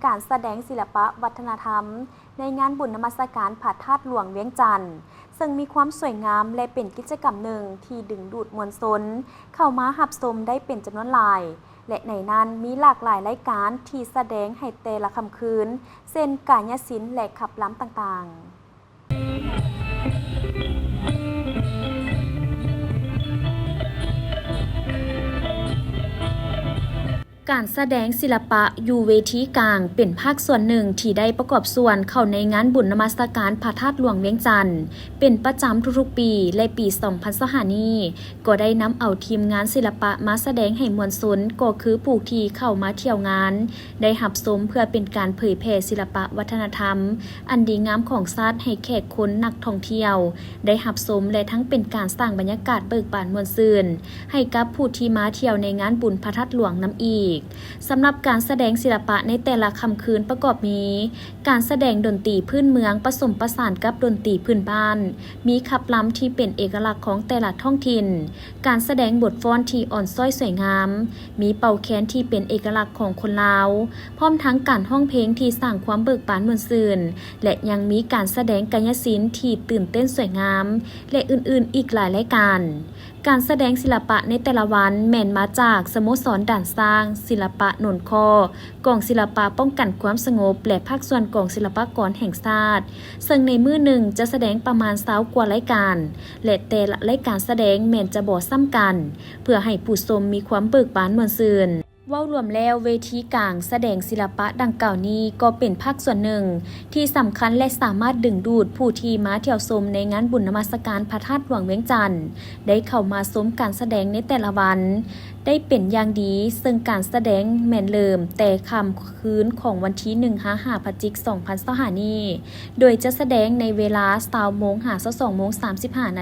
การแสดงศิลปะวัฒนธรรมในงานบุญนมัสการพระธาตุหลวงเวียงจันทร์ซึ่งมีความสวยงามและเป็นกิจกรรมหนึ่งที่ดึงดูดมวลชนเข้ามาหับชมได้เป็นจำนวนหลายและในนั้นมีหลากหลายรายการที่แสดงให้แต่ละค่ำคืนเช่นกายศิลป์และขับล้ำต่างๆการแสดงศิลปะอยู่เวทีกลางเป็นภาคส่วนหนึ่งที่ได้ประกอบส่วนเข้าในงานบุญนมัสการพระธาตุหลวงเวียงจันทร์เป็นประจำทุกๆปีและปี2025นี้ก็ได้นำเอาทีมงานศิลปะมาแสดงให้มวลชนก็คือผู้ที่เข้ามาเที่ยวงานได้รับชมเพื่อเป็นการเผยแผ่ศิลปะวัฒนธรรมอันดีงามของชาติให้แขกคนนักท่องเที่ยวได้รับชมและทั้งเป็นการสร้างบรรยากาศเบิกบานม่วนซื่นให้กับผู้ที่มาเที่ยวในงานบุญพระธาตุหลวงน้ำอีกสำหรับการแสดงศิลปะในแต่ละค่ำคืนประกอบมีการแสดงดนตรีพื้นเมืองผสมผสานกับดนตรีพื้นบ้านมีขับล้ำที่เป็นเอกลักษณ์ของแต่ละท้องถิ่นการแสดงบทฟ้อนที่อ่อนช้อยสวยงามมีเป่าแคนที่เป็นเอกลักษณ์ของคนลาวพร้อมทั้งการร้องเพลงที่สร้างความเบิกบานม่วนซื่นและยังมีการแสดงกายศิลป์ที่ตื่นเต้นสวยงามและอื่นๆอีกหลายรายการแสดงศิลปะในแต่ละวันแม่นมาจากสโมสรด่านสร้างศิลปะหนนคอกองศิลปะป้องกันความสงบและภาคส่วนกองศิลปากรแห่งชาติซึ่งในมื้อหนึ่งจะแสดงประมาณ20กว่ารายการและแต่ละรายการแสดงแม่นจะบ่ซ้ำกันเพื่อให้ผู้ชมมีความเบิกบานม่วนซื่นเว้ารวมแล้วเวทีกลางแสดงศิลปะดังกล่าวนี้ก็เป็นภาคส่วนหนึ่งที่สำคัญและสามารถดึงดูดผู้ที่มาเที่ยวชมในงานบุญนมัสการพระธาตุหลวงเวียงจันทร์ได้เข้ามาชมการแสดงในแต่ละวันได้เป็นอย่างดีซึ่งการแสดงแม่นเริ่มแต่ค่ำคืนของวันที่1 พฤศจิกายน2025นี้โดยจะแสดงในเวลา20:00 น. หา 22:35 น.